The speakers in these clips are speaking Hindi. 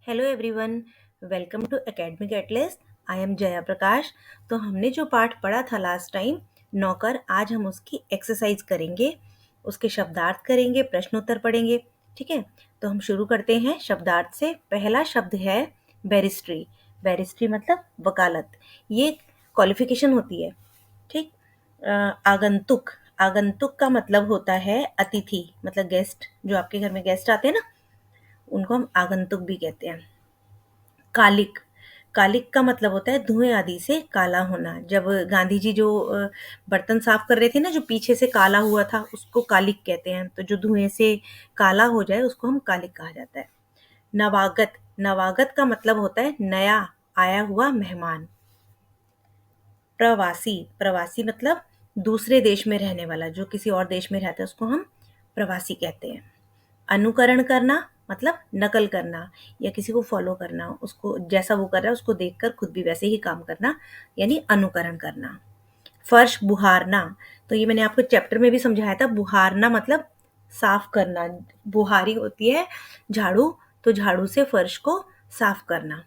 Hello everyone, welcome to academic atlas. I am Jaya Prakash. तो हमने जो पाठ पढ़ा था लास्ट टाइम नौकर, आज हम उसकी एक्सरसाइज करेंगे, उसके शब्दार्थ करेंगे, प्रश्नोत्तर पढ़ेंगे। ठीक है, तो हम शुरू करते हैं शब्दार्थ से। पहला शब्द है बैरिस्ट्री। बैरिस्ट्री मतलब वकालत। ये क्वालिफिकेशन होती है। ठीक। आगंतुक। आगंतुक का मतलब होता है अतिथि, मतलब गेस्ट। जो आपके घर में गेस्ट आते हैं ना, उनको हम आगंतुक भी कहते हैं। कालिक। कालिक का मतलब होता है धुएं आदि से काला होना। जब गांधी जी जो बर्तन साफ कर रहे थे ना, जो पीछे से काला हुआ था, उसको कालिक कहते हैं। तो जो धुएं से काला हो जाए उसको हम कालिक कहा जाता है। नवागत। नवागत का मतलब होता है नया आया हुआ मेहमान। प्रवासी। प्रवासी मतलब दूसरे देश में रहने वाला, जो किसी और देश में रहता है उसको हम प्रवासी कहते हैं। अनुकरण करना मतलब नकल करना या किसी को फॉलो करना, उसको जैसा वो कर रहा है उसको देखकर खुद भी वैसे ही काम करना, यानी अनुकरण करना। फर्श बुहारना। तो ये मैंने आपको चैप्टर में भी समझाया था। बुहारना मतलब साफ करना। बुहारी होती है झाड़ू, तो झाड़ू से फर्श को साफ करना।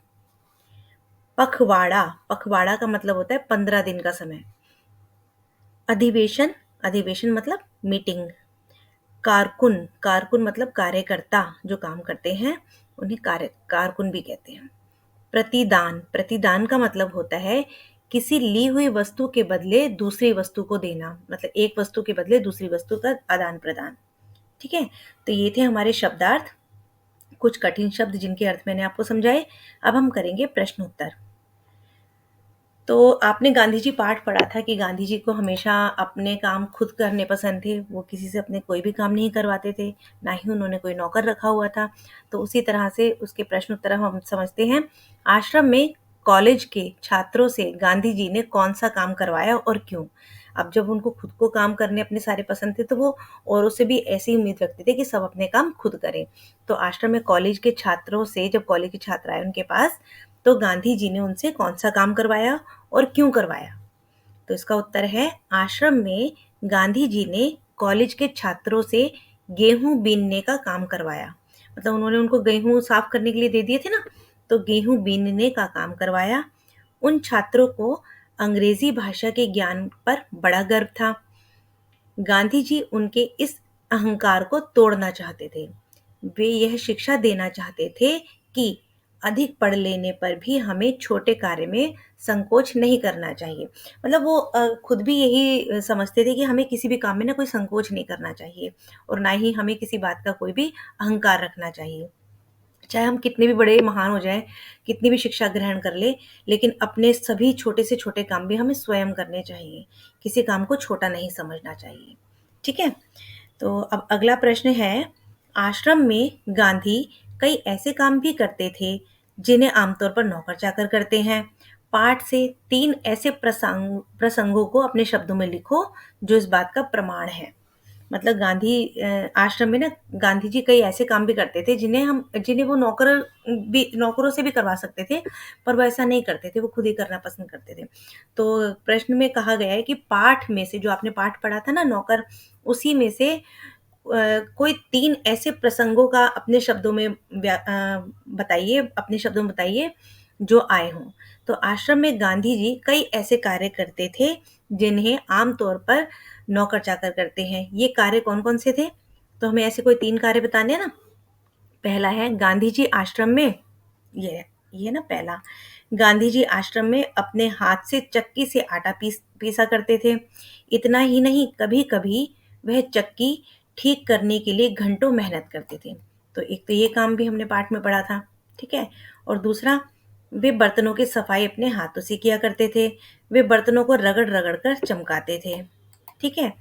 पखवाड़ा। पखवाड़ा का मतलब होता है 15 दिन का समय। अधिवेशन। अधिवेशन मतलब मीटिंग। कारकुन। कारकुन मतलब कार्यकर्ता, जो काम करते हैं उन्हें कारकुन भी कहते हैं। प्रतिदान। प्रतिदान का मतलब होता है किसी ली हुई वस्तु के बदले दूसरी वस्तु को देना, मतलब एक वस्तु के बदले दूसरी वस्तु का आदान प्रदान। ठीक है, तो ये थे हमारे शब्दार्थ, कुछ कठिन शब्द जिनके अर्थ मैंने आपको समझाए। अब हम करेंगे प्रश्न उत्तर। तो आपने गांधी जी पाठ पढ़ा था कि गांधी जी को हमेशा अपने काम खुद करने पसंद थे। वो किसी से अपने कोई भी काम नहीं करवाते थे, ना ही उन्होंने कोई नौकर रखा हुआ था। तो उसी तरह से उसके प्रश्न उत्तर हम समझते हैं। आश्रम में कॉलेज के छात्रों से गांधी जी ने कौन सा काम करवाया और क्यों? अब जब उनको खुद को काम करने अपने सारे पसंद थे, तो वो औरों से भी ऐसी उम्मीद रखते थे कि सब अपने काम खुद करें। तो आश्रम में कॉलेज के छात्रों से, जब कॉलेज के छात्र आए उनके पास, तो गांधी जी ने उनसे कौन सा काम करवाया और क्यों करवाया? तो इसका उत्तर है, आश्रम में गांधी जी ने कॉलेज के छात्रों से गेहूं बीनने का काम करवाया। मतलब उन्होंने उनको गेहूं साफ करने के लिए दे दिए थे ना, तो गेहूं बीनने का काम करवाया। उन छात्रों को अंग्रेजी भाषा के ज्ञान पर बड़ा गर्व था। गांधी जी उनके इस अहंकार को तोड़ना चाहते थे। वे यह शिक्षा देना चाहते थे कि अधिक पढ़ लेने पर भी हमें छोटे कार्य में संकोच नहीं करना चाहिए। मतलब वो खुद भी यही समझते थे कि हमें किसी भी काम में ना कोई संकोच नहीं करना चाहिए, और ना ही हमें किसी बात का कोई भी अहंकार रखना चाहिए। चाहे हम कितने भी बड़े महान हो जाएं, कितनी भी शिक्षा ग्रहण कर ले, लेकिन अपने सभी छोटे से छोटे काम भी हमें स्वयं करने चाहिए। किसी काम को छोटा नहीं समझना चाहिए। ठीक है, तो अब अगला प्रश्न है, आश्रम में गांधी कई ऐसे काम भी करते थे जिन्हें आमतौर पर नौकर चाकर करते हैं। पाठ से 3 ऐसे प्रसंगों को अपने शब्दों में लिखो जो इस बात का प्रमाण है। मतलब गांधी आश्रम में ना गांधी जी कई ऐसे काम भी करते थे जिन्हें वो नौकरों से भी करवा सकते थे, पर वो ऐसा नहीं करते थे, वो खुद ही करना पसंद करते थे। तो प्रश्न में कहा गया है कि पाठ में से, जो आपने पाठ पढ़ा था ना नौकर, उसी में से कोई 3 ऐसे प्रसंगों का अपने शब्दों में बताइए, अपने शब्दों में बताइए जो आए हों। तो आश्रम में गांधी जी कई ऐसे कार्य करते थे जिन्हें आमतौर पर नौकर चाकर करते हैं। ये कार्य कौन कौन से थे? तो हमें ऐसे कोई 3 कार्य बताने हैं ना। पहला है गांधी जी आश्रम में, ये ना पहला, गांधी जी आश्रम में अपने हाथ से चक्की से आटा पीसा करते थे। इतना ही नहीं, कभी कभी वह चक्की ठीक करने के लिए घंटों मेहनत करते थे। तो एक तो ये काम भी हमने पाठ में पढ़ा था। ठीक है, और दूसरा, वे बर्तनों की सफाई अपने हाथों से किया करते थे। वे बर्तनों को रगड़ रगड़ कर चमकाते थे। ठीक है,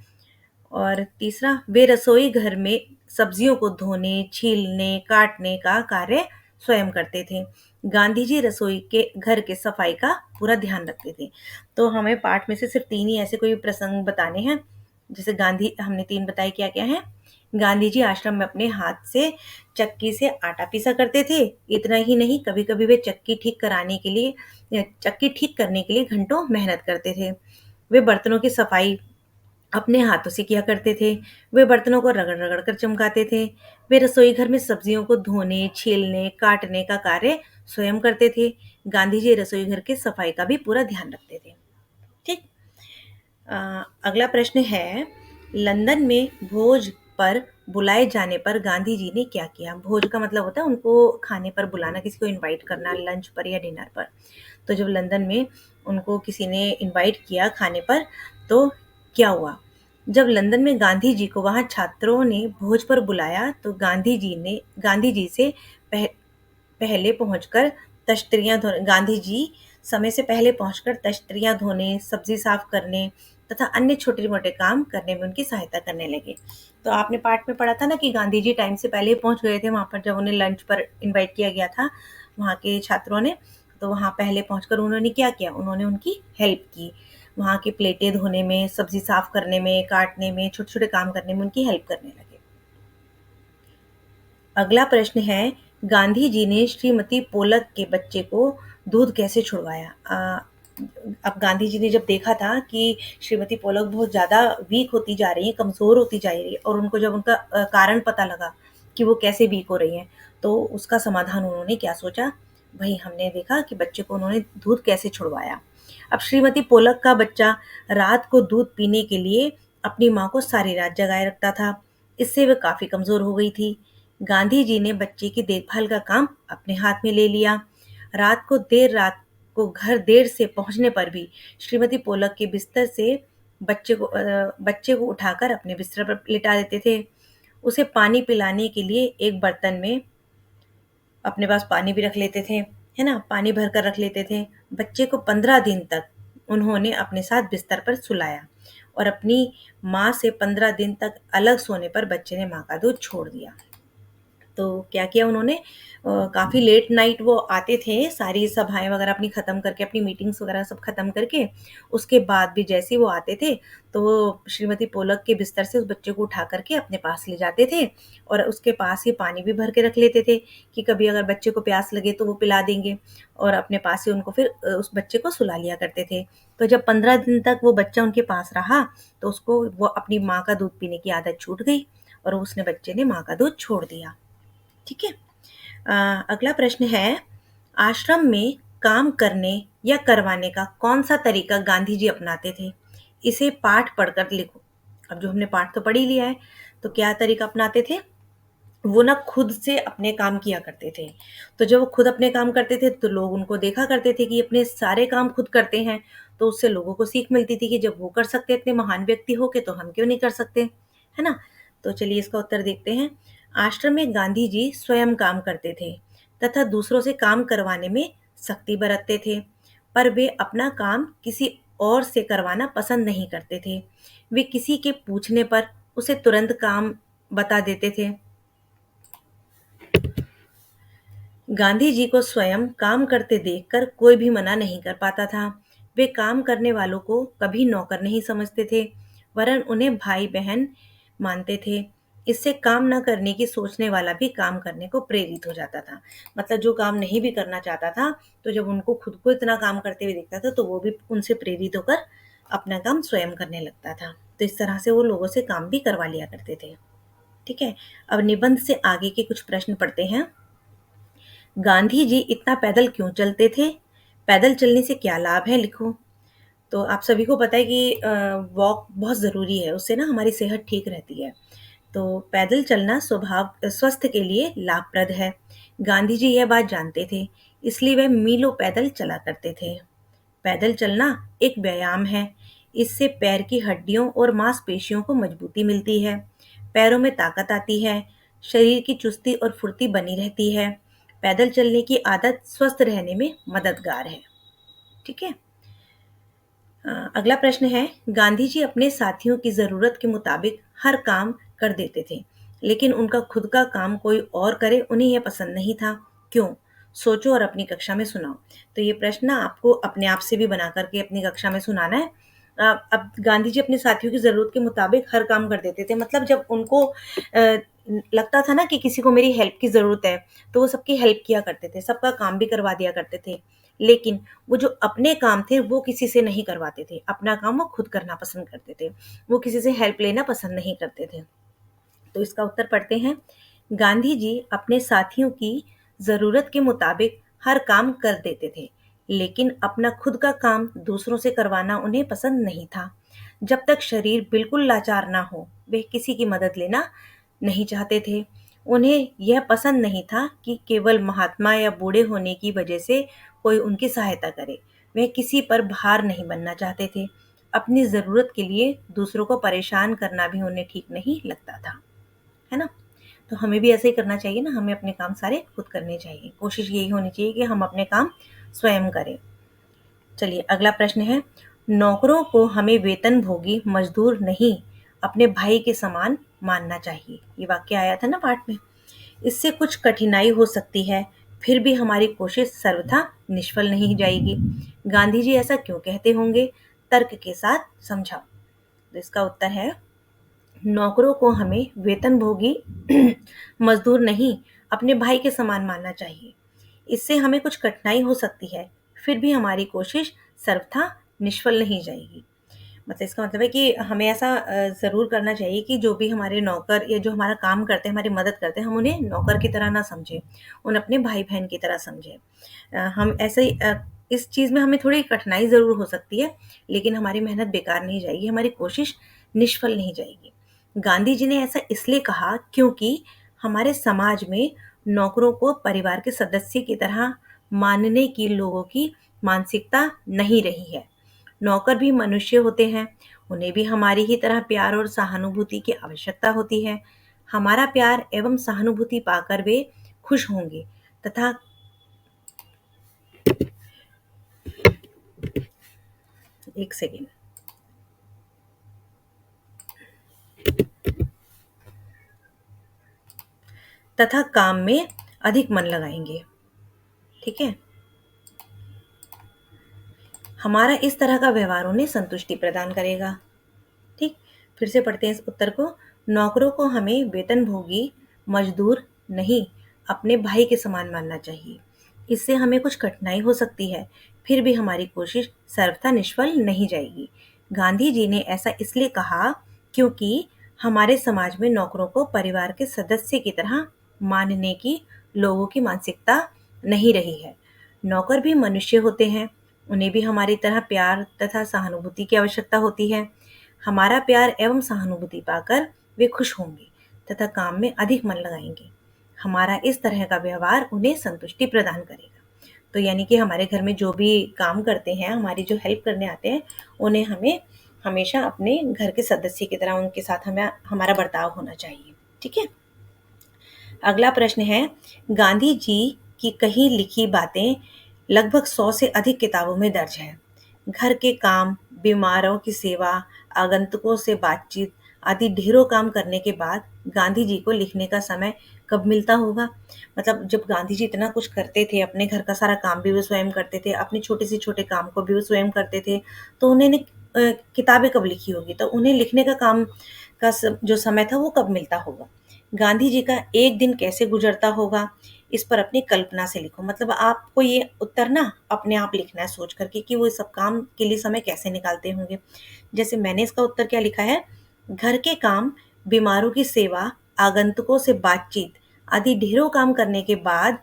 और तीसरा, वे रसोई घर में सब्जियों को धोने, छीलने, काटने का कार्य स्वयं करते थे। गांधी जी रसोई के घर के सफाई का पूरा ध्यान रखते थे। तो हमें पाठ में से सिर्फ 3 ही ऐसे कोई प्रसंग बताने हैं। जैसे गांधी, हमने 3 बताए, क्या क्या है। गांधी जी आश्रम में अपने हाथ से चक्की से आटा पीसा करते थे। इतना ही नहीं, कभी कभी वे चक्की ठीक करने के लिए घंटों मेहनत करते थे। वे बर्तनों की सफाई अपने हाथों से किया करते थे। वे बर्तनों को रगड़-रगड़ कर चमकाते थे। वे रसोई घर में सब्जियों को धोने, छीलने, काटने का कार्य स्वयं करते थे। गांधी जी रसोई घर की सफाई का भी पूरा ध्यान रखते थे। ठीक। अगला प्रश्न है, लंदन में भोज पर बुलाए जाने पर गांधी जी ने क्या किया? भोज का मतलब होता है उनको खाने पर बुलाना, किसी को इनवाइट करना लंच पर या डिनर पर। तो जब लंदन में उनको किसी ने इनवाइट किया खाने पर, तो क्या हुआ? जब लंदन में गांधी जी को वहाँ छात्रों ने भोज पर बुलाया, तो गांधी जी से पह, पहले पहुंचकर तश्तरियां धोने गांधी जी समय से पहले पहुंचकर तश्तरियां धोने, सब्जी साफ करने तथा अन्य छोटे-मोटे काम करने में उनकी सहायता करने लगे। तो आपने पाठ में पढ़ा था ना कि गांधी जी टाइम से पहले ही पहुंच गए थे वहां पर, जब उन्हें लंच पर इनवाइट किया गया था वहां के छात्रों ने। तो वहां पहले पहुंचकर उन्होंने क्या किया? उन्होंने उनकी हेल्प की। वहां की प्लेटें धोने में, सब्जी साफ करने में, काटने में, छोटे-छोटे काम करने में उनकी हेल्प करने लगे। अगला प्रश्न है, गांधी जी ने श्रीमती पोलक के बच्चे को दूध कैसे छुड़वाया? अब गांधी जी ने जब देखा था कि श्रीमती पोलक बहुत ज़्यादा वीक होती जा रही है, कमज़ोर होती जा रही है, और उनको जब उनका कारण पता लगा कि वो कैसे वीक हो रही हैं, तो उसका समाधान उन्होंने क्या सोचा? वही हमने देखा कि बच्चे को उन्होंने दूध कैसे छुड़वाया। अब श्रीमती पोलक का बच्चा रात को दूध पीने के लिए अपनी माँ को सारी रात जगाए रखता था। इससे वह काफ़ी कमज़ोर हो गई थी। गांधी जी ने बच्चे की देखभाल का काम अपने हाथ में ले लिया। रात को घर देर से पहुंचने पर भी श्रीमती पोलक के बिस्तर से बच्चे को उठाकर अपने बिस्तर पर लिटा देते थे। उसे पानी पिलाने के लिए एक बर्तन में अपने पास पानी भी रख लेते थे, है ना? पानी भर कर रख लेते थे। बच्चे को 15 दिन तक उन्होंने अपने साथ बिस्तर पर सुलाया और अपनी माँ से 15 दिन तक अलग सोने पर बच्चे ने माँ का दूध छोड़ दिया। तो क्या किया उन्होंने? काफ़ी लेट नाइट वो आते थे, सारी सभाएँ वगैरह अपनी ख़त्म करके, अपनी मीटिंग्स वगैरह सब ख़त्म करके, उसके बाद भी जैसे ही वो आते थे, तो वो श्रीमती पोलक के बिस्तर से उस बच्चे को उठा कर के अपने पास ले जाते थे और उसके पास ही पानी भी भर के रख लेते थे कि कभी अगर बच्चे को प्यास लगे तो वो पिला देंगे, और अपने पास ही उनको फिर उस बच्चे को सुला लिया करते थे। तो जब 15 दिन तक वो बच्चा उनके पास रहा, तो उसको वो अपनी माँ का दूध पीने की आदत छूट गई और उसने बच्चे ने माँ का दूध छोड़ दिया। ठीक है। अगला प्रश्न है, आश्रम में काम करने या करवाने का कौन सा तरीका गांधी जी अपनाते थे? इसे पाठ पढ़कर लिखो। अब जो हमने पाठ तो पढ़ ही लिया है, तो क्या तरीका अपनाते थे? वो ना खुद से अपने काम किया करते थे। तो जब वो खुद अपने काम करते थे, तो लोग उनको देखा करते थे कि अपने सारे काम खुद करते हैं, तो उससे लोगों को सीख मिलती थी कि जब वो कर सकते हैं इतने महान व्यक्ति होके, तो हम क्यों नहीं कर सकते, है ना? तो चलिए इसका उत्तर देखते हैं। आश्रम में गांधी जी स्वयं काम करते थे तथा दूसरों से काम करवाने में सख्ती बरतते थे, पर वे अपना काम किसी और से करवाना पसंद नहीं करते थे। वे किसी के पूछने पर उसे तुरंत काम बता देते थे। गांधी जी को स्वयं काम करते देखकर कोई भी मना नहीं कर पाता था। वे काम करने वालों को कभी नौकर नहीं समझते थे, वरन उन्हें भाई बहन मानते थे। इससे काम न करने की सोचने वाला भी काम करने को प्रेरित हो जाता था। मतलब जो काम नहीं भी करना चाहता था, तो जब उनको खुद को इतना काम करते हुए देखता था, तो वो भी उनसे प्रेरित होकर अपना काम स्वयं करने लगता था। तो इस तरह से वो लोगों से काम भी करवा लिया करते थे। ठीक है। अब निबंध से आगे के कुछ प्रश्न पढ़ते हैं। गांधी जी इतना पैदल क्यों चलते थे? पैदल चलने से क्या लाभ है? लिखो। तो आप सभी को पता है कि वॉक बहुत ज़रूरी है, उससे ना हमारी सेहत ठीक रहती है। तो पैदल चलना स्वास्थ्य के लिए लाभप्रद है। गांधी जी यह बात जानते थे, इसलिए वह मीलों पैदल चला करते थे। पैदल चलना एक व्यायाम है। इससे पैर की हड्डियों और मांसपेशियों को मजबूती मिलती है, पैरों में ताकत आती है, शरीर की चुस्ती और फुर्ती बनी रहती है। पैदल चलने की आदत स्वस्थ रहने में मददगार है। ठीक है। अगला प्रश्न है, गांधी जी अपने साथियों की ज़रूरत के मुताबिक हर काम कर देते थे, लेकिन उनका खुद का काम कोई और करे उन्हें यह पसंद नहीं था। क्यों? सोचो और अपनी कक्षा में सुनाओ। तो ये प्रश्न ना आपको अपने आप से भी बना करके अपनी कक्षा में सुनाना है। अब गांधी जी अपने साथियों की ज़रूरत के मुताबिक हर काम कर देते थे, मतलब जब उनको लगता था ना कि किसी को मेरी हेल्प की ज़रूरत है, तो वो सबकी हेल्प किया करते थे, सबका काम भी करवा दिया करते थे। लेकिन वो जो अपने काम थे, वो किसी से नहीं करवाते थे। अपना काम वो खुद करना पसंद करते थे। वो किसी से हेल्प लेना पसंद नहीं करते थे। तो इसका उत्तर पढ़ते हैं। गांधी जी अपने साथियों की ज़रूरत के मुताबिक हर काम कर देते थे, लेकिन अपना खुद का काम दूसरों से करवाना उन्हें पसंद नहीं था। जब तक शरीर बिल्कुल लाचार ना हो, वे किसी की मदद लेना नहीं चाहते थे। उन्हें यह पसंद नहीं था कि केवल महात्मा या बूढ़े होने की वजह से कोई उनकी सहायता करे। वे किसी पर भार नहीं बनना चाहते थे। अपनी ज़रूरत के लिए दूसरों को परेशान करना भी उन्हें ठीक नहीं लगता था। है ना? तो हमें भी ऐसे ही करना चाहिए ना, हमें अपने काम सारे खुद करने चाहिए। कोशिश यही होनी चाहिए कि हम अपने काम स्वयं करें। चलिए अगला प्रश्न है, नौकरों को हमें वेतनभोगी मजदूर नहीं, अपने भाई के समान मानना चाहिए। ये वाक्य आया था ना पाठ में। इससे कुछ कठिनाई हो सकती है, फिर भी हमारी कोशिश सर्वथा निष्फल नहीं जाएगी। गांधी जी ऐसा क्यों कहते होंगे? तर्क के साथ समझाओ। तो इसका उत्तर है, नौकरों को हमें वेतनभोगी मजदूर नहीं, अपने भाई के समान मानना चाहिए। इससे हमें कुछ कठिनाई हो सकती है, फिर भी हमारी कोशिश सर्वथा निष्फल नहीं जाएगी। मतलब इसका मतलब है कि हमें ऐसा ज़रूर करना चाहिए कि जो भी हमारे नौकर या जो हमारा काम करते हैं, हमारी मदद करते हैं, हम उन्हें नौकर की तरह ना समझें, उन्हें अपने भाई-बहन की तरह समझें। हम ऐसे ही इस चीज़ में हमें थोड़ी कठिनाई ज़रूर हो सकती है, लेकिन हमारी मेहनत बेकार नहीं जाएगी, हमारी कोशिश निष्फल नहीं जाएगी। गांधी जी ने ऐसा इसलिए कहा क्योंकि हमारे समाज में नौकरों को परिवार के सदस्य की तरह मानने की लोगों की मानसिकता नहीं रही है। नौकर भी मनुष्य होते हैं, उन्हें भी हमारी ही तरह प्यार और सहानुभूति की आवश्यकता होती है। हमारा प्यार एवं सहानुभूति पाकर वे खुश होंगे तथा एक सेकेंड तथा काम में अधिक मन लगाएंगे। ठीक है, हमारा इस तरह का व्यवहार उन्हें संतुष्टि प्रदान करेगा। ठीक, फिर से पढ़ते हैं इस उत्तर को। नौकरों को हमें वेतनभोगी मजदूर नहीं, अपने भाई के समान मानना चाहिए। इससे हमें कुछ कठिनाई हो सकती है, फिर भी हमारी कोशिश सर्वथा निष्फल नहीं जाएगी। गांधी जी ने ऐसा इसलिए कहा क्योंकि हमारे समाज में नौकरों को परिवार के सदस्य की तरह मानने की लोगों की मानसिकता नहीं रही है। नौकर भी मनुष्य होते हैं, उन्हें भी हमारी तरह प्यार तथा सहानुभूति की आवश्यकता होती है। हमारा प्यार एवं सहानुभूति पाकर वे खुश होंगे तथा काम में अधिक मन लगाएंगे। हमारा इस तरह का व्यवहार उन्हें संतुष्टि प्रदान करेगा। तो यानी कि हमारे घर में जो भी काम करते हैं, हमारी जो हेल्प करने आते हैं, उन्हें हमें हमेशा अपने घर के सदस्य की तरह उनके साथ हमें हमारा बर्ताव होना चाहिए। ठीक है, अगला प्रश्न है, गांधी जी की कही लिखी बातें लगभग 100 से अधिक किताबों में दर्ज है। घर के काम, बीमारों की सेवा, आगंतुकों से बातचीत आदि ढेरों काम करने के बाद गांधी जी को लिखने का समय कब मिलता होगा? मतलब जब गांधी जी इतना कुछ करते थे, अपने घर का सारा काम भी वो स्वयं करते थे, अपने छोटे से छोटे काम को भी वो स्वयं करते थे, तो उन्होंने किताबें कब लिखी होगी? तो उन्हें लिखने का काम का जो समय था वो कब मिलता होगा? गांधी जी का एक दिन कैसे गुजरता होगा? इस पर अपनी कल्पना से लिखो। मतलब आपको ये उत्तर ना अपने आप लिखना है सोच करके कि वो इस सब काम के लिए समय कैसे निकालते होंगे। जैसे मैंने इसका उत्तर क्या लिखा है, घर के काम, बीमारों की सेवा, आगंतुकों से बातचीत आदि ढेरों काम करने के बाद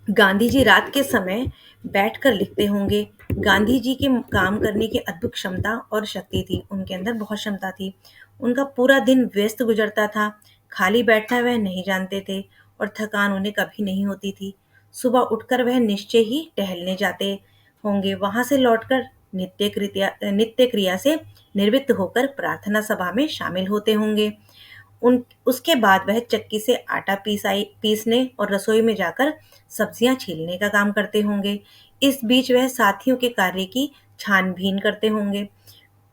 गांधी जी रात के समय बैठकर लिखते होंगे। गांधी जी के काम करने की अद्भुत क्षमता और शक्ति थी, उनके अंदर बहुत क्षमता थी। उनका पूरा दिन व्यस्त गुजरता था, खाली बैठना वह नहीं जानते थे और थकान उन्हें कभी नहीं होती थी। सुबह उठकर वह निश्चय ही टहलने जाते होंगे, वहां से लौटकर नित्य क्रिया से निवृत्त होकर प्रार्थना सभा में शामिल होते होंगे। उन उसके बाद वह चक्की से आटा पीसने और रसोई में जाकर सब्जियां छीलने का काम करते होंगे। इस बीच वह साथियों के कार्य की छानबीन करते होंगे।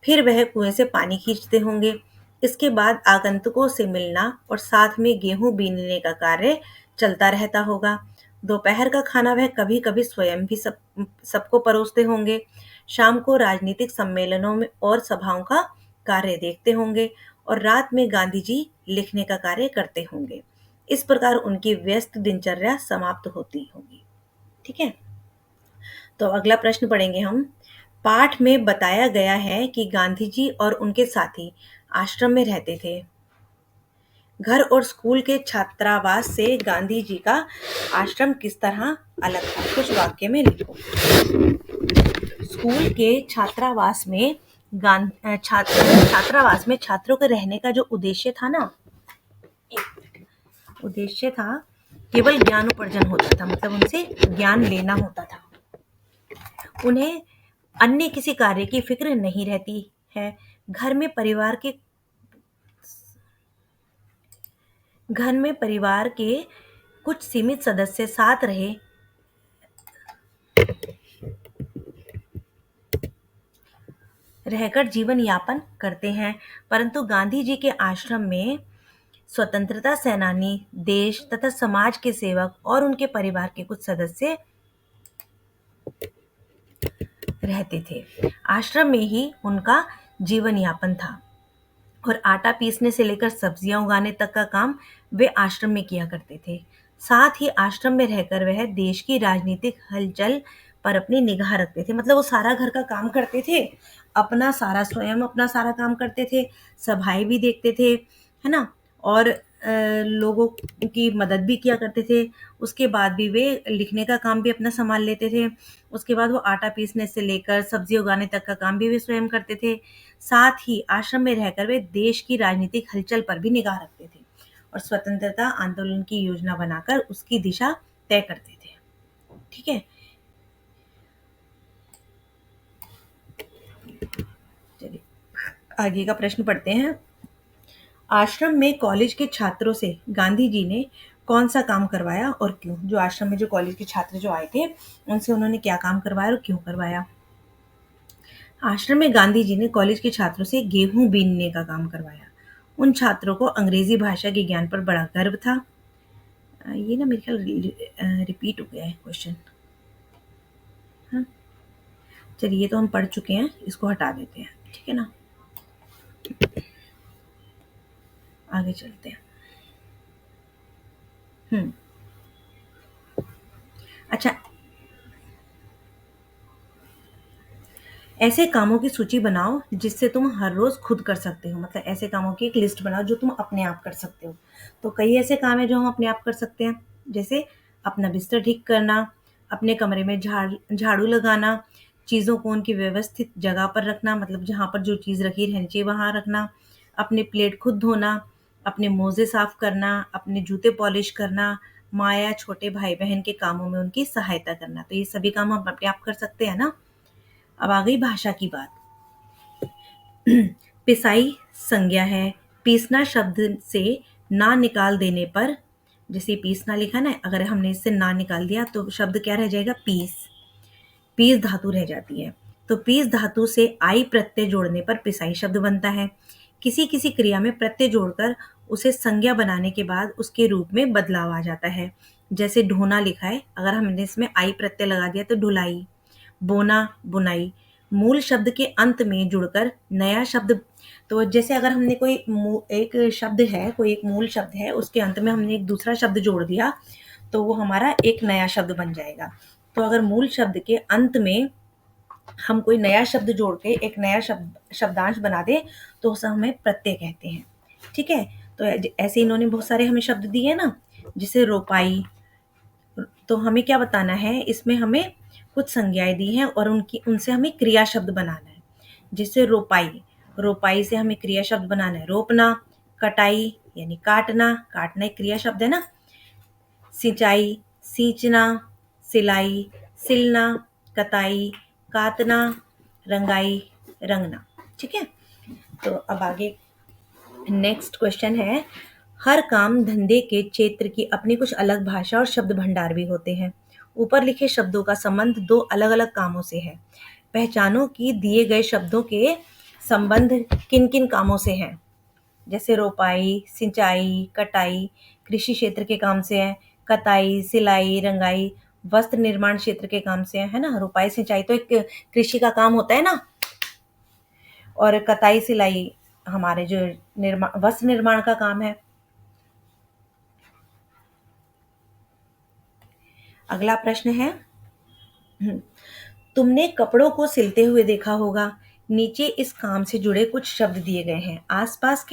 फिर वह कुएं से पानी खींचते होंगे। इसके बाद आगंतुकों से मिलना और साथ में गेहूं बीनने का कार्य चलता रहता होगा। दोपहर का खाना वह कभी कभी स्वयं भी सबको परोसते होंगे। शाम को राजनीतिक सम्मेलनों में और सभाओं का कार्य देखते होंगे और रात में गांधी जी लिखने का कार्य करते होंगे। इस प्रकार उनकी व्यस्त दिनचर्या समाप्त होती होगी। ठीक है, तो अगला प्रश्न पढ़ेंगे हम। पाठ में बताया गया है कि गांधी जी और उनके साथी आश्रम में रहते थे। घर और स्कूल के छात्रावास से गांधी जी का आश्रम किस तरह अलग था? कुछ वाक्य में लिखो। स्कूल के छात्रावास में छात्रावास में छात्रों के रहने का जो उद्देश्य था ना, उद्देश्य था केवल ज्ञानोपार्जन होता था, मतलब उनसे ज्ञान लेना होता था। उन्हें अन्य किसी कार्य की फिक्र नहीं रहती है। घर में परिवार के कुछ सीमित सदस्य साथ रहकर जीवन यापन करते हैं, परंतु गांधी जी के आश्रम में स्वतंत्रता सेनानी, देश तथा समाज के सेवक और उनके परिवार के कुछ सदस्य रहते थे। आश्रम में ही उनका जीवन यापन था और आटा पीसने से लेकर सब्जियां उगाने तक का काम वे आश्रम में किया करते थे। साथ ही आश्रम में रहकर वह देश की राजनीतिक हलचल पर अपनी निगाह रखते थे, मतलब वो सारा घर का काम करते थे, स्वयं अपना सारा काम करते थे, सभाएं भी देखते थे, है ना, और लोगों की मदद भी किया करते थे। उसके बाद भी वे लिखने का काम भी अपना संभाल लेते थे। उसके बाद वो आटा पीसने से लेकर सब्जी उगाने तक का काम भी वे स्वयं करते थे। साथ ही आश्रम में रहकर वे देश की राजनीतिक हलचल पर भी निगाह रखते थे और स्वतंत्रता आंदोलन की योजना बनाकर उसकी दिशा तय करते थे। ठीक है, चलिए आगे का प्रश्न पढ़ते हैं। आश्रम में कॉलेज के छात्रों से गांधी जी ने कौन सा काम करवाया और क्यों? जो आश्रम में जो कॉलेज के छात्र जो आए थे, उनसे उन्होंने क्या काम करवाया और क्यों करवाया? आश्रम में गांधी जी ने कॉलेज के छात्रों से गेहूं बीनने का काम करवाया। उन छात्रों को अंग्रेजी भाषा के ज्ञान पर बड़ा गर्व था। ये ना मेरे ख्याल रिपीट हो गया है क्वेश्चन। हाँ, चलिए ये तो हम पढ़ चुके हैं, इसको हटा देते हैं। ठीक है ना, आगे चलते हैं। अच्छा, ऐसे कामों की सूची बनाओ जिससे तुम हर रोज खुद कर सकते हो, मतलब ऐसे कामों की एक लिस्ट बनाओ जो तुम अपने आप कर सकते हो। तो कई ऐसे काम है जो हम अपने आप कर सकते हैं, जैसे अपना बिस्तर ठीक करना, अपने कमरे में झाड़ू लगाना, चीज़ों को उनकी व्यवस्थित जगह पर रखना, मतलब जहाँ पर जो चीज़ रखी रहनी चाहिए वहाँ रखना, अपने प्लेट खुद धोना, अपने मोजे साफ करना, अपने जूते पॉलिश करना, माँ या छोटे भाई बहन के कामों में उनकी सहायता करना। तो ये सभी काम हम अपने आप कर सकते हैं ना। अब आ गई भाषा की बात। पिसाई संज्ञा है। पीसना शब्द से ना निकाल देने पर, जैसे पीसना लिखा ना, अगर हमने इससे ना निकाल दिया तो शब्द क्या रह जाएगा? पीस। पीस धातु रह जाती है। तो पीस धातु से आई प्रत्यय जोड़ने पर पिसाई शब्द बनता है। किसी किसी क्रिया में प्रत्यय जोड़कर उसे संज्ञा बनाने के बाद उसके रूप में बदलाव आ जाता है। जैसे ढोना लिखा है, अगर हमने इसमें आई प्रत्यय लगा दिया तो ढुलाई। बोना, बुनाई। मूल शब्द के अंत में जुड़कर नया शब्द, तो जैसे अगर हमने एक शब्द है, कोई एक मूल शब्द है, उसके अंत में हमने एक दूसरा शब्द जोड़ दिया तो वो हमारा एक नया शब्द बन जाएगा। तो अगर मूल शब्द के अंत में हम कोई नया शब्द जोड़ के एक नया शब्दांश बना दे तो उसे हमें प्रत्यय कहते हैं। ठीक है, तो ऐसे इन्होंने बहुत सारे हमें शब्द दिए ना, जैसे रोपाई। तो हमें क्या बताना है, इसमें हमें कुछ संज्ञाएं दी हैं और उनसे हमें क्रिया शब्द बनाना है। जैसे रोपाई, रोपाई से हमें क्रिया शब्द बनाना है रोपना। कटाई यानी काटना, काटना एक क्रिया शब्द है ना। सिंचाई, सींचना। सिलाई, सिलना। कताई, कातना। रंगाई, रंगना। ठीक है, तो अब आगे नेक्स्ट क्वेश्चन है। हर काम धंधे के क्षेत्र की अपनी कुछ अलग भाषा और शब्द भंडार भी होते हैं। ऊपर लिखे शब्दों का संबंध दो अलग अलग कामों से है। पहचानो कि दिए गए शब्दों के संबंध किन किन कामों से हैं। जैसे रोपाई, सिंचाई, कटाई कृषि क्षेत्र के काम से है। कताई, सिलाई, रंगाई वस्त्र निर्माण क्षेत्र के काम से है ना। रोपाई सिंचाई तो एक कृषि का काम होता है ना, और कताई सिलाई हमारे जो वस्त्र निर्माण का काम है। अगला प्रश्न है, तुमने कपड़ों को सिलते हुए देखा होगा। नीचे इस काम से जुड़े कुछ शब्द दिए गए हैं। आसपास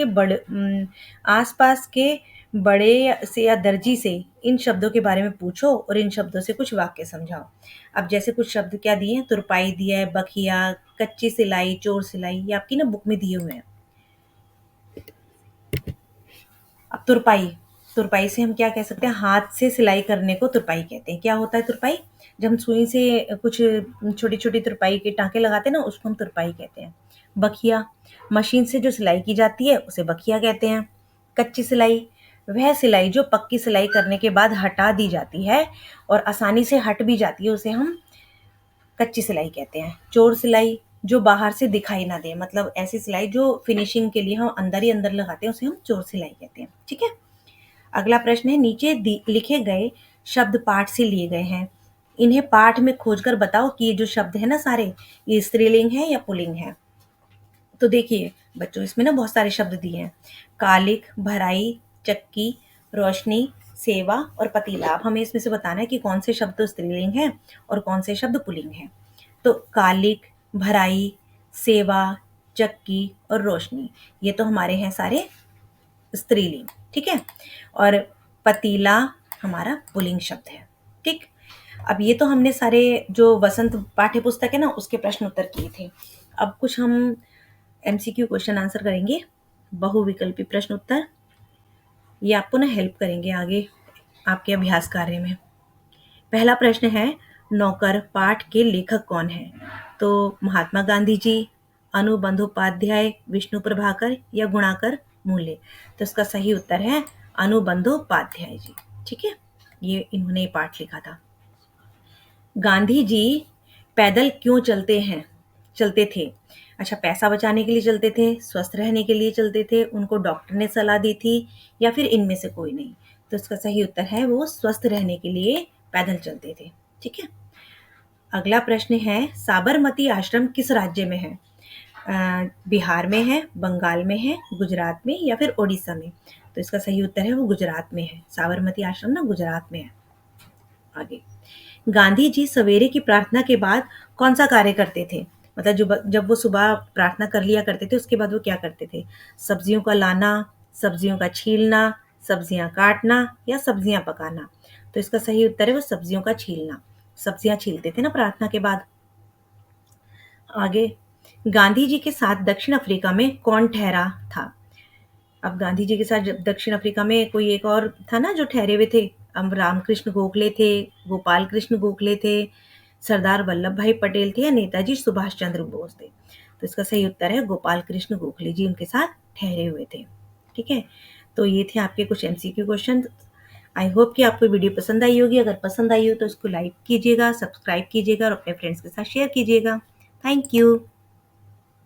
के बड़े से या दर्जी से इन शब्दों के बारे में पूछो और इन शब्दों से कुछ वाक्य समझाओ। अब जैसे कुछ शब्द क्या दिए हैं, तुरपाई दिया है, बखिया, कच्ची सिलाई, चोर सिलाई, ये आपकी ना बुक में दिए हुए हैं। अब तुरपाई, तुरपाई से हम क्या कह सकते हैं, हाथ से सिलाई करने को तुरपाई कहते हैं। क्या होता है तुरपाई? जब हम सुई से कुछ छोटी छोटी तुरपाई के टाँके लगाते हैं ना, उसको हम तुरपाई कहते हैं। बखिया, मशीन से जो सिलाई की जाती है उसे बखिया कहते हैं। कच्ची सिलाई, वह सिलाई जो पक्की सिलाई करने के बाद हटा दी जाती है और आसानी से हट भी जाती है, उसे हम कच्ची सिलाई कहते हैं। चोर सिलाई, जो बाहर से दिखाई ना दे, मतलब ऐसी सिलाई जो फिनिशिंग के लिए हम अंदर ही अंदर लगाते हैं, उसे हम चोर सिलाई कहते हैं। ठीक है। अगला प्रश्न है, नीचे लिखे गए शब्द पाठ से लिए गए हैं। इन्हें पाठ में खोजकर बताओ कि ये जो शब्द है ना सारे, ये स्त्रीलिंग है या पुल्लिंग है। तो देखिए बच्चों, इसमें ना बहुत सारे शब्द दिए हैं। कालिक, भराई, चक्की, रोशनी, सेवा और पतीला। अब हमें इसमें से बताना है कि कौन से शब्द तो स्त्रीलिंग है और कौन से शब्द पुल्लिंग है। तो कालिक, भराई, सेवा, चक्की और रोशनी, ये तो हमारे हैं सारे स्त्रीलिंग। ठीक है। और पतीला हमारा पुल्लिंग शब्द है। ठीक। अब ये तो हमने सारे जो वसंत पाठ्य पुस्तक है ना, उसके प्रश्न उत्तर किए थे। अब कुछ हम एमसीक्यू क्वेश्चन आंसर करेंगे, बहुविकल्पी प्रश्न उत्तर। ये आपको ना हेल्प करेंगे आगे आपके अभ्यास कार्य में। पहला प्रश्न है, नौकर पाठ के लेखक कौन है? तो महात्मा गांधी जी, अनु बंदोपाध्याय, विष्णु प्रभाकर या गुणाकर मूल्य। तो इसका सही उत्तर है अनु बंदोपाध्याय जी। ठीक है, ये इन्होंने पाठ लिखा था। गांधी जी पैदल क्यों चलते थे? अच्छा, पैसा बचाने के लिए चलते थे, स्वस्थ रहने के लिए चलते थे, उनको डॉक्टर ने सलाह दी थी, या फिर इनमें से कोई नहीं। तो इसका सही उत्तर है वो स्वस्थ रहने के लिए पैदल चलते थे। ठीक है। अगला प्रश्न है, साबरमती आश्रम किस राज्य में है? बिहार में है, बंगाल में है, गुजरात में या फिर ओडिशा में। तो इसका सही उत्तर है वो गुजरात में है। साबरमती आश्रम ना गुजरात में है। आगे, गांधी जी सवेरे की प्रार्थना के बाद कौन सा कार्य करते थे? मतलब जब वो सुबह प्रार्थना कर लिया करते थे, उसके बाद वो क्या करते थे? सब्जियों का लाना, सब्जियों का छीलना, सब्जियां काटना या सब्जियां पकाना। तो इसका सही उत्तर है वो सब्जियों का छीलना। सब्जियां छीलते थे ना प्रार्थना के बाद। आगे, गांधी जी के साथ दक्षिण अफ्रीका में कौन ठहरा था? अब गांधी जी के साथ जब दक्षिण अफ्रीका में कोई एक और था ना जो ठहरे हुए थे। अब रामकृष्ण गोखले थे, गोपाल कृष्ण गोखले थे, सरदार वल्लभ भाई पटेल थे या नेताजी सुभाष चंद्र बोस थे। तो इसका सही उत्तर है गोपाल कृष्ण गोखले जी उनके साथ ठहरे हुए थे। ठीक है। तो ये थे आपके कुछ एमसीक्यू क्वेश्चन। आई होप कि आपको वीडियो पसंद आई होगी। अगर पसंद आई हो तो इसको लाइक कीजिएगा, सब्सक्राइब कीजिएगा और अपने फ्रेंड्स के साथ शेयर कीजिएगा। Thank you.